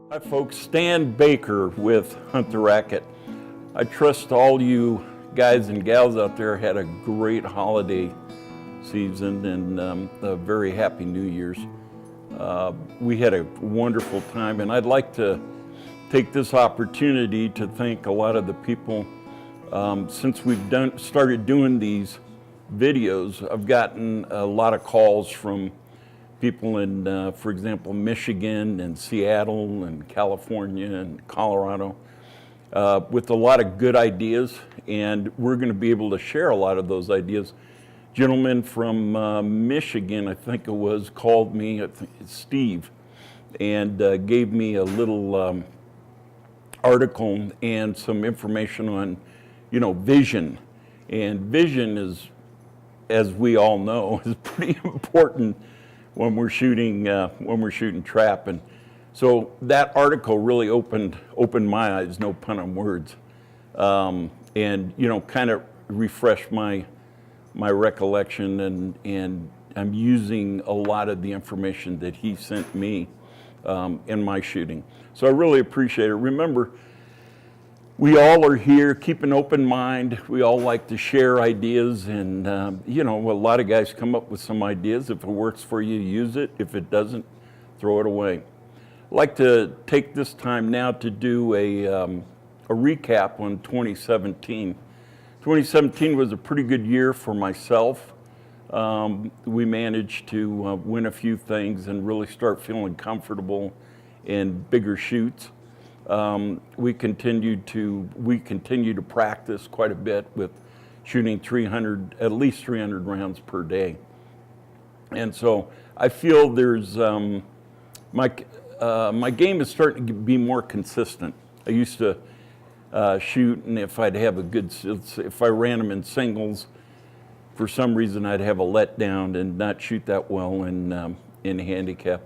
Hi folks, Stan Baker with Hunt the Racket. I trust all you guys and gals out there had a great holiday season and a very happy New Year's. We had a wonderful time, and I'd like to take this opportunity to thank a lot of the people. Since we've started doing these videos, I've gotten a lot of calls from people in, for example, Michigan and Seattle and California and Colorado with a lot of good ideas, and we're going to be able to share a lot of those ideas. Gentleman from Michigan, I think it was, called me, I think it's Steve, and gave me a little article and some information on, vision. And vision is, as we all know, is pretty important when we're shooting trap. And so that article really opened my eyes, no pun on words, and kind of refreshed my recollection, and I'm using a lot of the information that he sent me in my shooting. So I really appreciate it. Remember, we all are here, keep an open mind. We all like to share ideas, and a lot of guys come up with some ideas. If it works for you, use it. If it doesn't, throw it away. I'd like to take this time now to do a recap on 2017. 2017 was a pretty good year for myself. We managed to win a few things and really start feeling comfortable in bigger shoots. We continue to practice quite a bit with shooting at least 300 rounds per day. And so I feel there's, my game is starting to be more consistent. I used to shoot, and if I ran them in singles, for some reason I'd have a letdown and not shoot that well in handicap.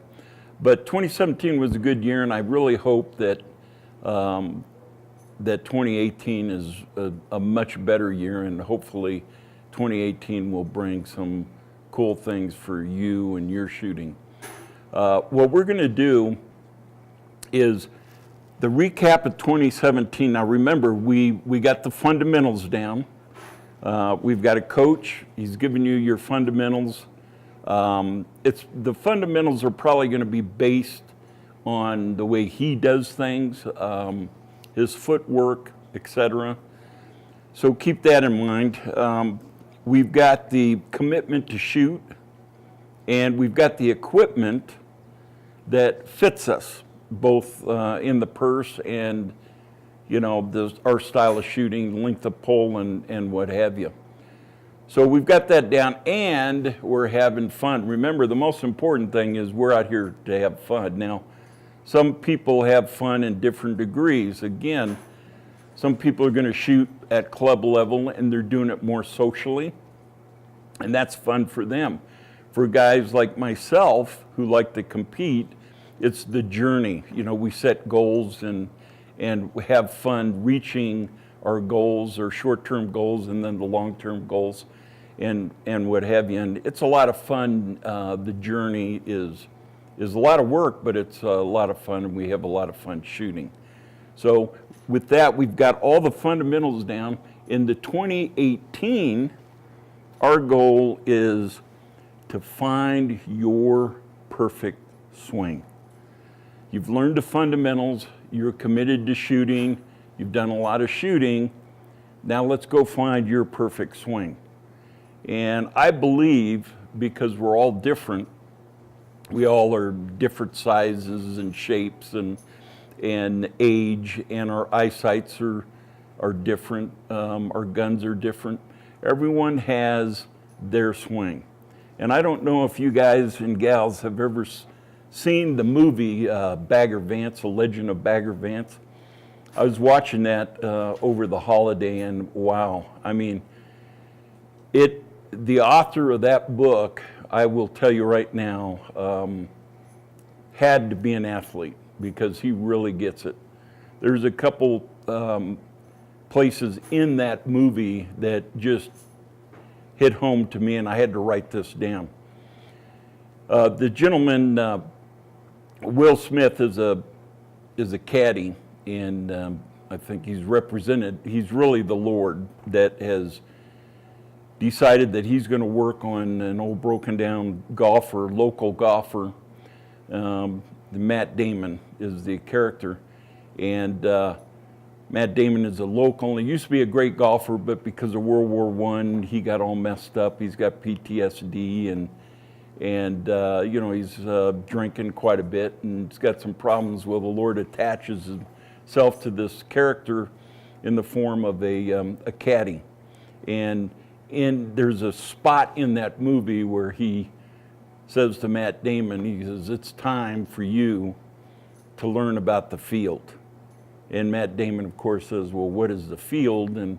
But 2017 was a good year, and I really hope that 2018 is a much better year, and hopefully 2018 will bring some cool things for you and your shooting. What we're going to do is the recap of 2017. Now remember, we got the fundamentals down. We've got a coach. He's giving you your fundamentals. The fundamentals are probably going to be based on the way he does things, his footwork, etc. So keep that in mind. We've got the commitment to shoot, and we've got the equipment that fits us, both in the purse and, our style of shooting, length of pole, and what have you. So we've got that down, and we're having fun. Remember, the most important thing is we're out here to have fun. Now, some people have fun in different degrees. Again, some people are going to shoot at club level, and they're doing it more socially, and that's fun for them. For guys like myself who like to compete, it's the journey. We set goals and we have fun reaching our goals, or short-term goals, and then the long-term goals, and what have you. And it's a lot of fun. The journey is a lot of work, but it's a lot of fun, and we have a lot of fun shooting. So with that, we've got all the fundamentals down. In the 2018, our goal is to find your perfect swing. You've learned the fundamentals, you're committed to shooting, you've done a lot of shooting. Now let's go find your perfect swing. And I believe, because we're all different, we all are different sizes and shapes and age, and our eyesights are different, our guns are different. Everyone has their swing. And I don't know if you guys and gals have ever seen the movie Bagger Vance, A Legend of Bagger Vance. I was watching that over the holiday, and wow, I mean, the author of that book, I will tell you right now, had to be an athlete, because he really gets it. There's a couple places in that movie that just hit home to me, and I had to write this down. The gentleman, Will Smith, is is a caddy, and I think he's really the Lord that has decided that he's going to work on an old broken down golfer, local golfer. Matt Damon is the character, and Matt Damon is a local. He used to be a great golfer, but because of World War I, he got all messed up. He's got PTSD, and you know, he's drinking quite a bit, and he's got some problems. Well, the Lord attaches himself to this character in the form of a caddy, and there's a spot in that movie where he says to Matt Damon, he says, "It's time for you to learn about the field." And Matt Damon, of course, says, "Well, what is the field?" And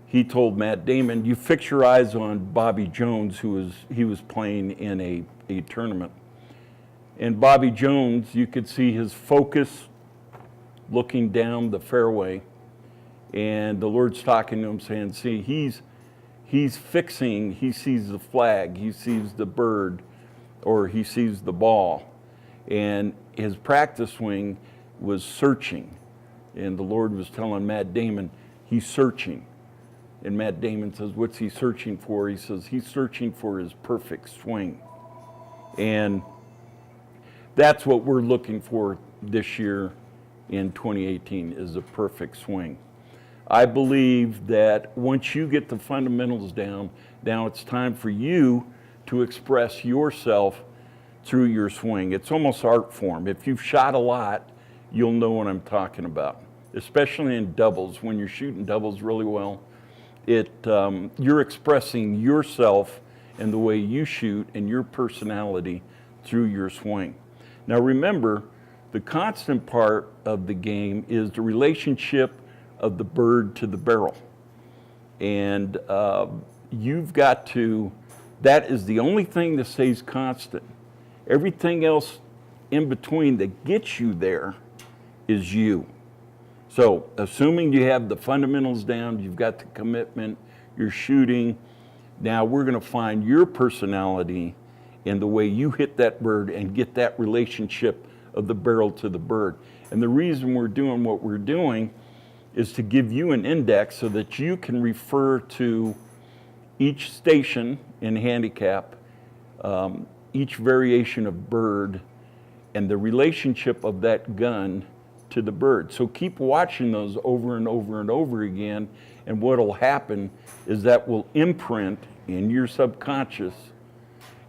he told Matt Damon, "You fix your eyes on Bobby Jones, he was playing in a tournament. And Bobby Jones, you could see his focus looking down the fairway. And the Lord's talking to him saying, see, he's fixing, he sees the flag, he sees the bird, or he sees the ball. And his practice swing was searching. And the Lord was telling Matt Damon, he's searching. And Matt Damon says, what's he searching for? He says, he's searching for his perfect swing. And that's what we're looking for this year in 2018, is a perfect swing. I believe that once you get the fundamentals down, now it's time for you to express yourself through your swing. It's almost art form. If you've shot a lot, you'll know what I'm talking about, especially in doubles. When you're shooting doubles really well, you're expressing yourself and the way you shoot and your personality through your swing. Now remember, the constant part of the game is the relationship of the bird to the barrel. And you've got to, that is the only thing that stays constant. Everything else in between that gets you there is you. So assuming you have the fundamentals down, you've got the commitment, you're shooting, now we're going to find your personality in the way you hit that bird and get that relationship of the barrel to the bird. And the reason we're doing what we're doing is to give you an index so that you can refer to each station in handicap, each variation of bird, and the relationship of that gun to the bird. So keep watching those over and over and over again, and what will happen is that will imprint in your subconscious,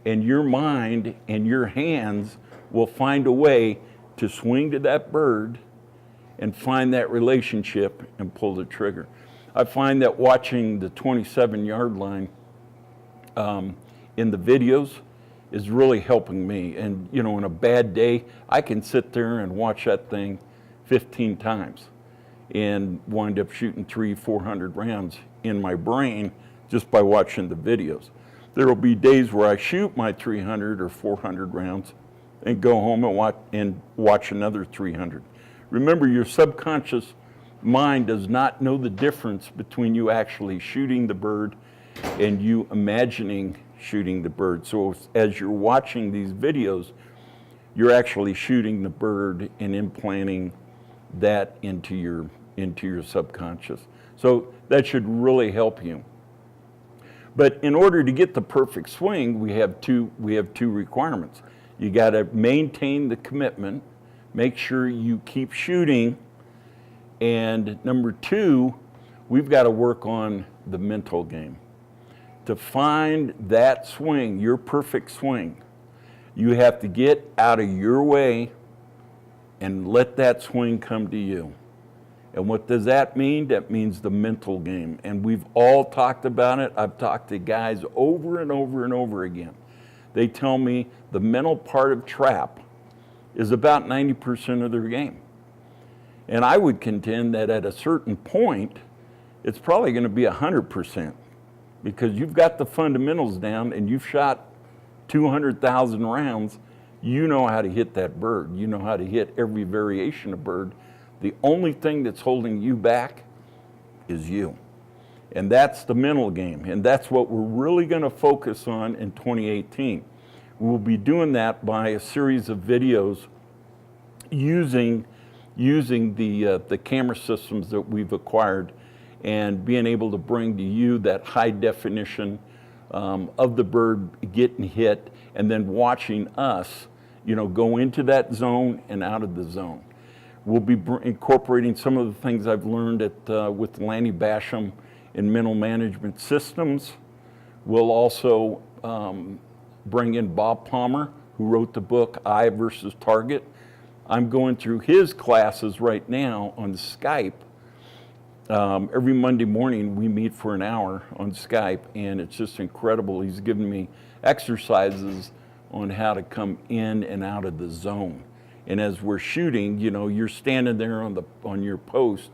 and your mind and your hands will find a way to swing to that bird and find that relationship and pull the trigger. I find that watching the 27-yard line in the videos is really helping me. And you know, in a bad day, I can sit there and watch that thing 15 times and wind up shooting 300-400 rounds in my brain just by watching the videos. There will be days where I shoot my 300 or 400 rounds and go home and watch another 300. Remember, your subconscious mind does not know the difference between you actually shooting the bird and you imagining shooting the bird. So as you're watching these videos, you're actually shooting the bird and implanting that into your subconscious. So that should really help you. But in order to get the perfect swing, we have two requirements. You got to maintain the commitment, make sure you keep shooting, and number two, we've got to work on the mental game. To find that swing, your perfect swing, you have to get out of your way and let that swing come to you. And what does that mean? That means the mental game. And we've all talked about it. I've talked to guys over and over and over again. They tell me the mental part of trap is about 90% of their game. And I would contend that at a certain point, it's probably going to be 100%, because you've got the fundamentals down and you've shot 200,000 rounds. You know how to hit that bird. You know how to hit every variation of bird. The only thing that's holding you back is you. And that's the mental game. And that's what we're really going to focus on in 2018. We'll be doing that by a series of videos using using the camera systems that we've acquired and being able to bring to you that high definition of the bird getting hit, and then watching us, go into that zone and out of the zone. We'll be incorporating some of the things I've learned with Lanny Basham in mental management systems. We'll also bring in Bob Palmer, who wrote the book Eye versus Target. I'm going through his classes right now on Skype. Every Monday morning we meet for an hour on Skype, and it's just incredible. He's given me exercises on how to come in and out of the zone. And as we're shooting, you're standing there on your post.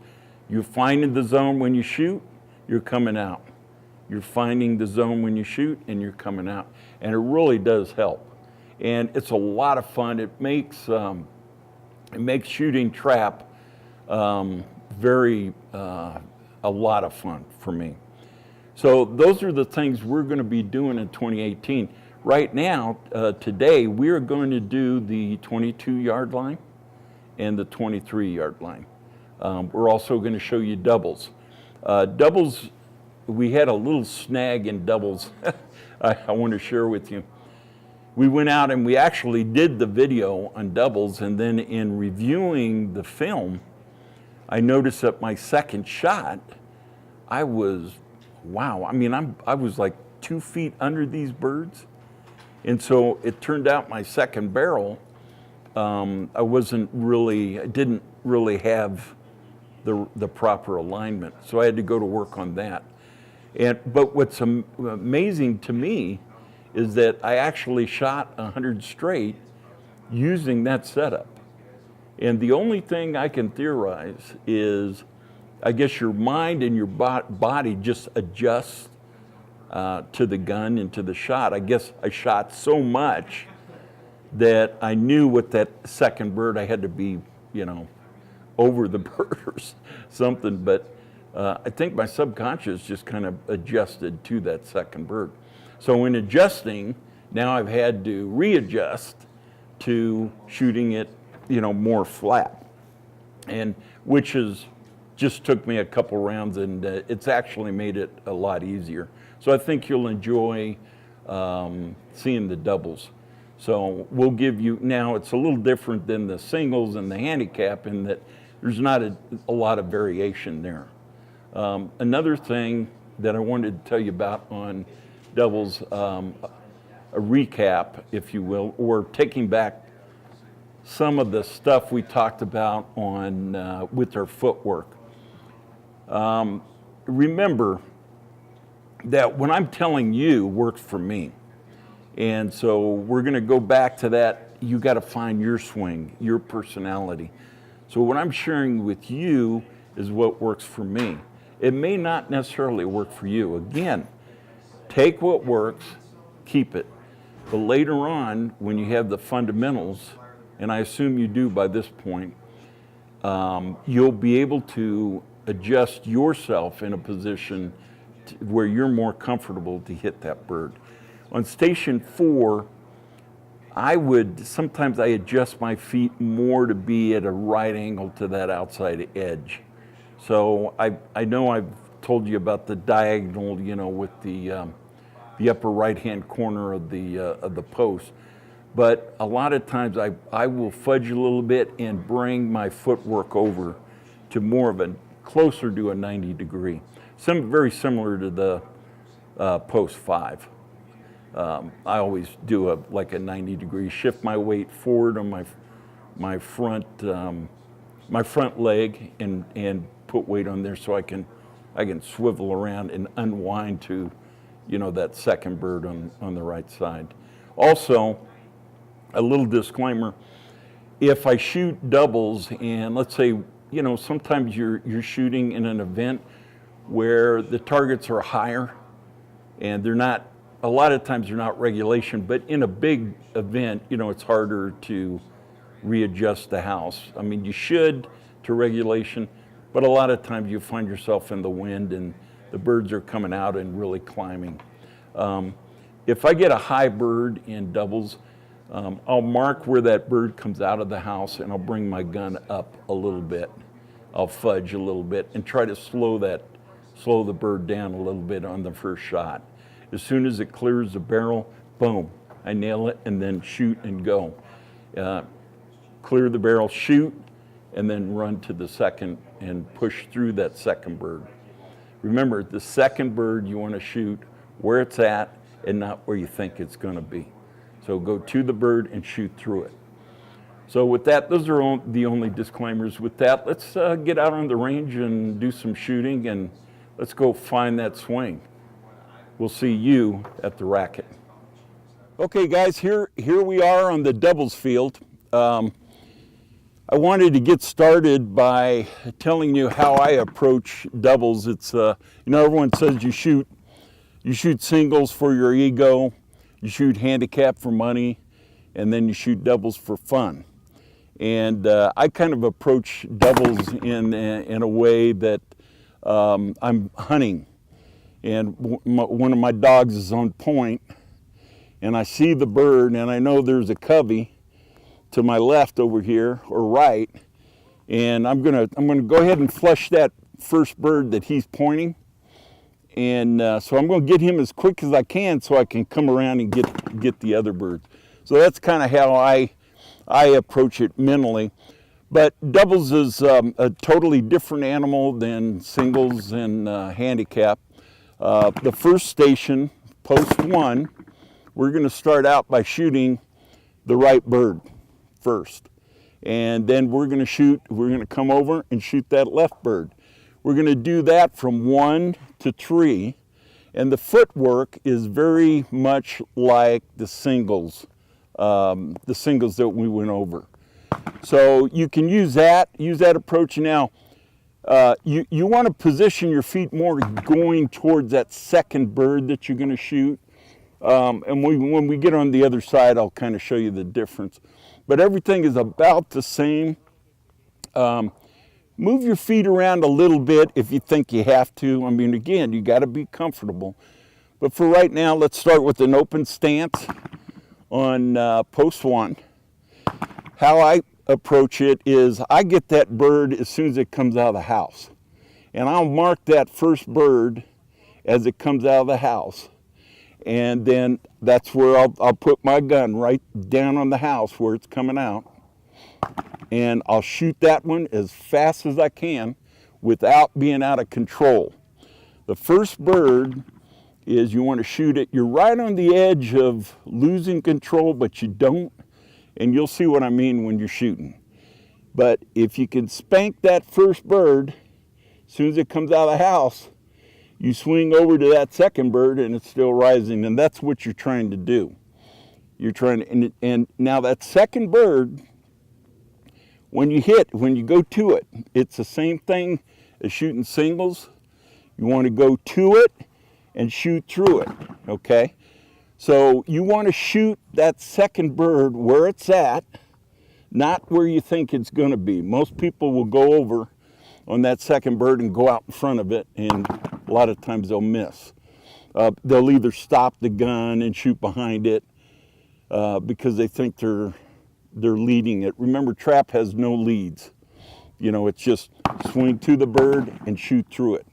You're finding the zone when you shoot, you're coming out. You're finding the zone when you shoot, and you're coming out. And it really does help. And it's a lot of fun. It makes shooting trap very a lot of fun for me. So those are the things we're going to be doing in 2018. Right now, today, we are going to do the 22-yard line and the 23-yard line. We're also going to show you doubles. Doubles, we had a little snag in doubles I want to share with you. We went out and we actually did the video on doubles, and then in reviewing the film, I noticed that my second shot, I was like 2 feet under these birds. And so it turned out my second barrel, I didn't really have the proper alignment. So I had to go to work on that. But what's amazing to me is that I actually shot 100 straight using that setup. And the only thing I can theorize is, I guess your mind and your body just adjusts to the gun and to the shot. I guess I shot so much that I knew with that second bird I had to be, over the bird or something. But I think my subconscious just kind of adjusted to that second bird. So in adjusting, now I've had to readjust to shooting it, more flat, and which just took me a couple rounds, and it's actually made it a lot easier. So I think you'll enjoy seeing the doubles. So we'll give you, now it's a little different than the singles and the handicap in that there's not a lot of variation there. Another thing that I wanted to tell you about on doubles, a recap, if you will, or taking back some of the stuff we talked about on with our footwork. Remember that when I'm telling you works for me. And so we're going to go back to that. You got to find your swing, your personality. So what I'm sharing with you is what works for me. It may not necessarily work for you. Again, take what works, keep it. But later on, when you have the fundamentals, and I assume you do by this point, you'll be able to adjust yourself in a position where you're more comfortable to hit that bird. On station 4, sometimes I adjust my feet more to be at a right angle to that outside edge. So I know I've told you about the diagonal, with the upper right-hand corner of the post. But a lot of times I will fudge a little bit and bring my footwork over to more of closer to a 90 degree. Very similar to the post 5. I always do like a 90 degree, shift my weight forward on my front leg and put weight on there so I can swivel around and unwind to, that second bird on the right side. Also, a little disclaimer, if I shoot doubles and let's say, sometimes you're shooting in an event where the targets are higher and a lot of times they're not regulation, but in a big event, it's harder to readjust the house. I mean, you should to regulation, but a lot of times you find yourself in the wind and the birds are coming out and really climbing. If I get a high bird in doubles, I'll mark where that bird comes out of the house, and I'll bring my gun up a little bit. I'll fudge a little bit and try to slow the bird down a little bit on the first shot. As soon as it clears the barrel, boom, I nail it, and then shoot and go. Clear the barrel, shoot, and then run to the second and push through that second bird. Remember, the second bird you want to shoot where it's at and not where you think it's going to be. So go to the bird and shoot through it. So with that, those are the only disclaimers. With that, let's get out on the range and do some shooting, and let's go find that swing. We'll see you at the Rackett. Okay guys, here we are on the doubles field. I wanted to get started by telling you how I approach doubles. It's everyone says you shoot singles for your ego, you shoot handicap for money, and then you shoot doubles for fun. And I kind of approach doubles in a way that I'm hunting, and one of my dogs is on point, and I see the bird, and I know there's a covey to my left over here or right, and I'm gonna go ahead and flush that first bird that he's pointing, and so I'm gonna get him as quick as I can so I can come around and get the other birds. So that's kind of how I approach it mentally. But doubles is a totally different animal than singles and handicap. The first station, post 1, we're going to start out by shooting the right bird first. And then we're going to come over and shoot that left bird. We're going to do that from 1 to 3. And the footwork is very much like the singles that we went over. So you can use that approach. Now, you want to position your feet more going towards that second bird that you're going to shoot. And when we get on the other side, I'll kind of show you the difference. But everything is about the same. Move your feet around a little bit if you think you have to. I mean, again, you got to be comfortable. But for right now, let's start with an open stance on post 1. How I approach it is I get that bird as soon as it comes out of the house. And I'll mark that first bird as it comes out of the house. And then that's where I'll put my gun right down on the house where it's coming out. And I'll shoot that one as fast as I can without being out of control. The first bird is you want to shoot it. You're right on the edge of losing control, but you don't. And you'll see what I mean when you're shooting. But if you can spank that first bird, as soon as it comes out of the house, you swing over to that second bird and it's still rising. And that's what you're trying to do. You're trying to, and now that second bird, when you go to it, it's the same thing as shooting singles. You want to go to it and shoot through it, okay? So you want to shoot that second bird where it's at, not where you think it's going to be. Most people will go over on that second bird and go out in front of it, and a lot of times they'll miss. They'll either stop the gun and shoot behind it because they think they're leading it. Remember, trap has no leads. It's just swing to the bird and shoot through it.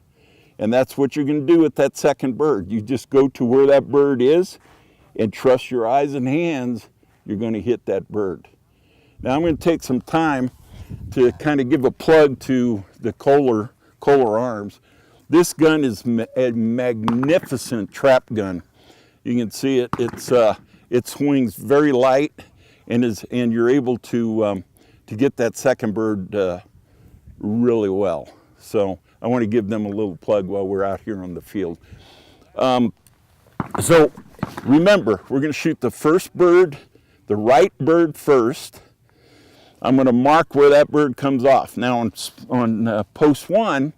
And that's what you're going to do with that second bird. You just go to where that bird is and trust your eyes and hands, you're going to hit that bird. Now I'm going to take some time to kind of give a plug to the Kohler arms. This gun is a magnificent trap gun. You can see it. It swings very light, and you're able to get that second bird really well. So I want to give them a little plug while we're out here on the field. So remember, we're going to shoot the first bird, the right bird first. I'm going to mark where that bird comes off. Now on post 1,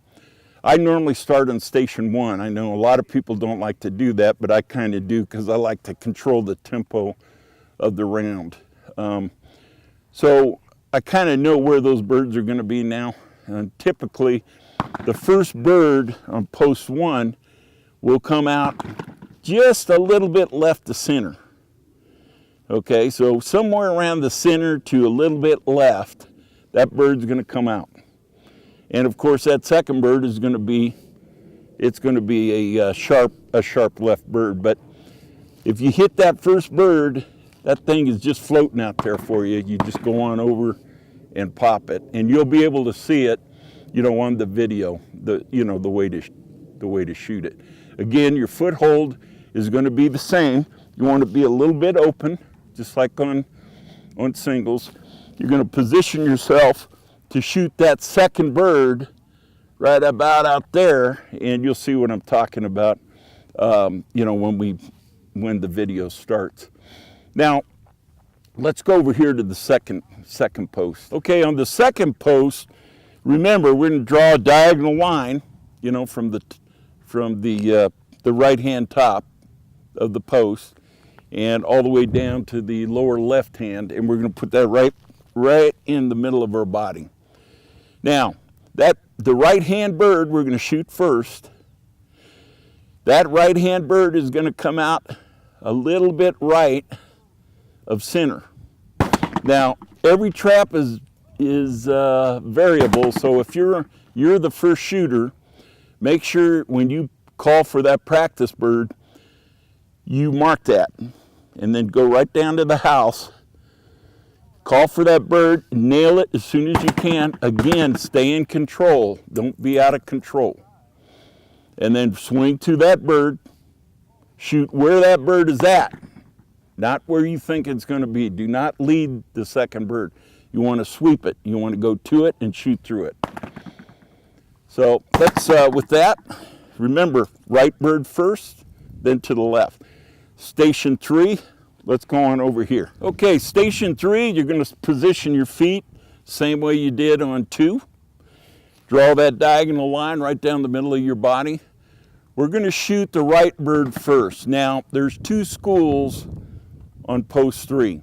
I normally start on station 1. I know a lot of people don't like to do that, but I kind of do because I like to control the tempo of the round. So I kind of know where those birds are going to be now. And typically, the first bird on post 1 will come out just a little bit left to center. Okay, so somewhere around the center to a little bit left, that bird's going to come out. And of course, that second bird is going to be, it's going to be a sharp left bird. But if you hit that first bird, that thing is just floating out there for you. You just go on over and pop it, and you'll be able to see it, you know, on the video, the way to shoot it. Again, your foothold is going to be the same. You want to be a little bit open, just like on singles. You're going to position yourself to shoot that second bird right about out there, and you'll see what I'm talking about, you know, when the video starts. Now, let's go over here to the second post. Okay, on the second post, remember we're going to draw a diagonal line, you know, from the right-hand top of the post and all the way down to the lower left hand, and we're going to put that right in the middle of our body. Now, the right-hand bird we're going to shoot first. That right-hand bird is going to come out a little bit right of center. Now, every trap is variable, so if you're the first shooter, make sure when you call for that practice bird, you mark that, and then go right down to the house, call for that bird, nail it as soon as you can. Again, stay in control. Don't be out of control. And then swing to that bird, shoot where that bird is at, not where you think it's going to be. Do not lead the second bird. You want to sweep it. You want to go to it and shoot through it. So let's, with that, remember, right bird first, then to the left. Station 3, let's go on over here. Okay, station 3, you're going to position your feet same way you did on 2. Draw that diagonal line right down the middle of your body. We're going to shoot the right bird first. Now, there's 2 schools on post 3,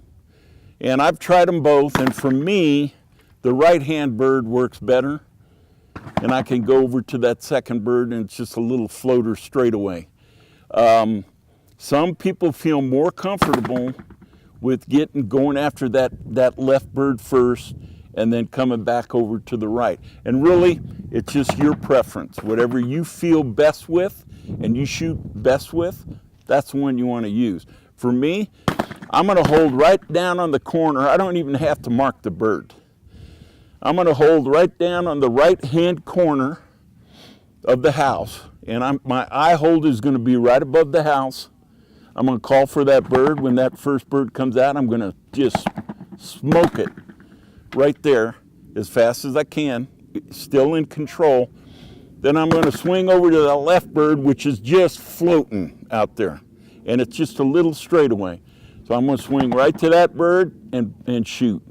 and I've tried them both, and for me, the right-hand bird works better, and I can go over to that second bird, and it's just a little floater straight away. Some people feel more comfortable with going after that left bird first and then coming back over to the right. And really, it's just your preference. Whatever you feel best with and you shoot best with, that's the one you want to use. For me, I'm going to hold right down on the corner. I don't even have to mark the bird. I'm going to hold right down on the right-hand corner of the house, and my eye hold is going to be right above the house. I'm going to call for that bird. When that first bird comes out, I'm going to just smoke it right there as fast as I can, still in control. Then I'm going to swing over to the left bird, which is just floating out there, and it's just a little straightaway. So I'm going to swing right to that bird and shoot.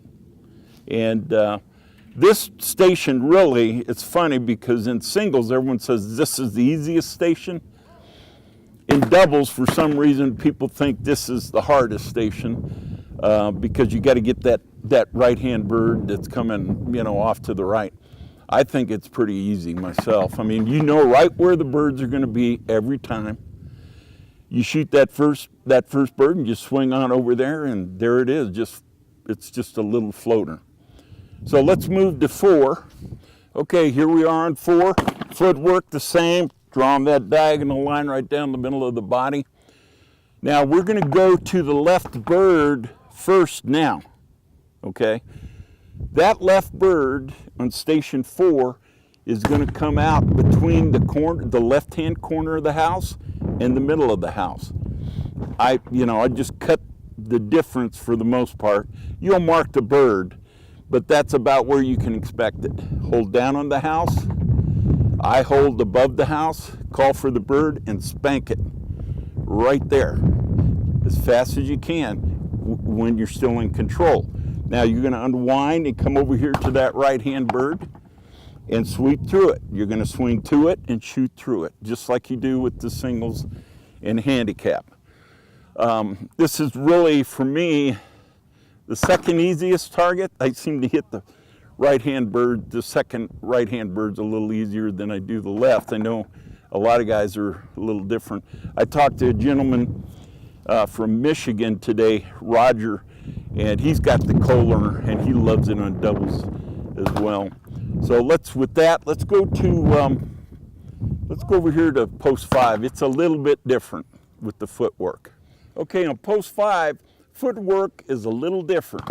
And this station really, it's funny because in singles, everyone says this is the easiest station. In doubles, for some reason, people think this is the hardest station because you got to get that right-hand bird that's coming, you know, off to the right. I think it's pretty easy myself. I mean, you know right where the birds are going to be every time. You shoot that first bird and just swing on over there, and there it is. It's just a little floater. So let's move to 4. Okay, here we are on 4. Footwork the same. Drawing that diagonal line right down the middle of the body. Now we're going to go to the left bird first now, okay? That left bird on station 4 is going to come out between the left-hand corner of the house and the middle of the house. I just cut the difference for the most part. You'll mark the bird, but that's about where you can expect it. Hold down on the house. I hold above the house, call for the bird, and spank it right there as fast as you can when you're still in control. Now you're going to unwind and come over here to that right-hand bird and sweep through it. You're going to swing to it and shoot through it, just like you do with the singles and handicap. This is really, for me, the second easiest target. I seem to hit the right-hand bird. The second right-hand bird's a little easier than I do the left. I know a lot of guys are a little different. I talked to a gentleman from Michigan today, Roger, and he's got the co-learner and he loves it on doubles as well. So let's go over here to post 5. It's a little bit different with the footwork. Okay, on post 5, footwork is a little different.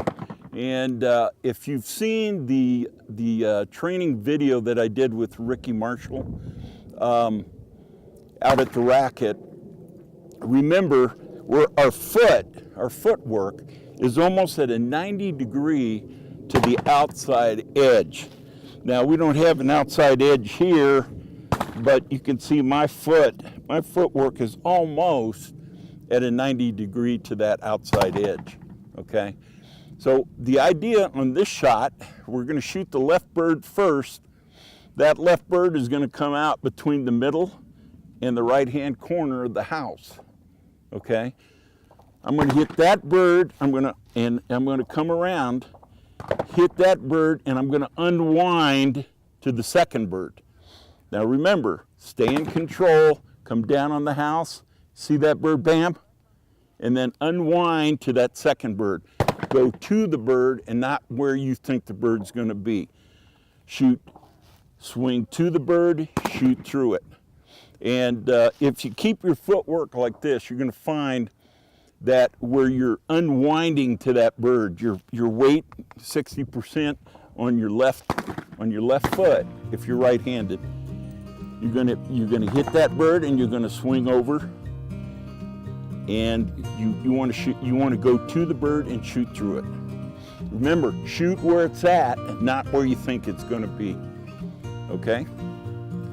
And if you've seen the training video that I did with Ricky Marshall out at the Rackett, remember where our footwork is almost at a 90 degree to the outside edge. Now we don't have an outside edge here, but you can see my footwork is almost at a 90 degree to that outside edge, okay? So the idea on this shot, we're gonna shoot the left bird first. That left bird is gonna come out between the middle and the right-hand corner of the house, okay? I'm gonna hit that bird, I'm gonna come around, hit that bird, and I'm gonna unwind to the second bird. Now remember, stay in control, come down on the house, see that bird, bam, and then unwind to that second bird. Go to the bird and not where you think the bird's gonna be. Shoot, swing to the bird, shoot through it. And if you keep your footwork like this, you're gonna find that where you're unwinding to that bird, your weight 60% on your left foot, if you're right-handed, you're gonna hit that bird and you're gonna swing over, and you want to go to the bird and shoot through it. Remember, shoot where it's at, not where you think it's going to be. Okay,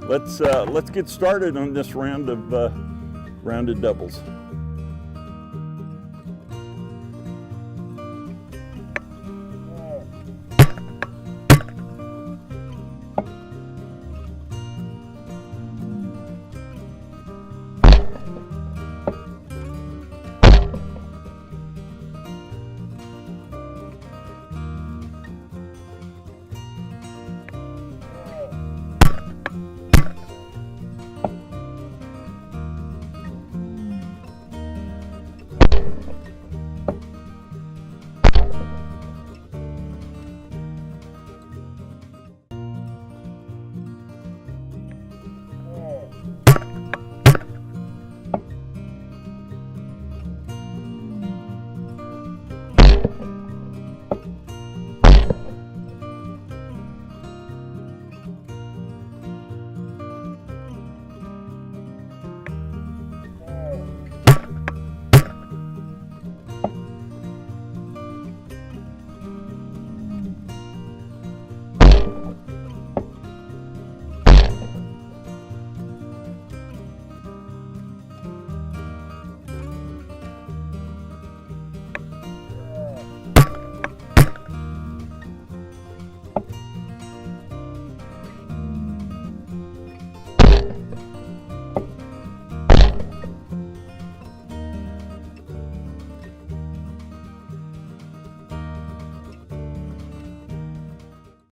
let's get started on this round of doubles.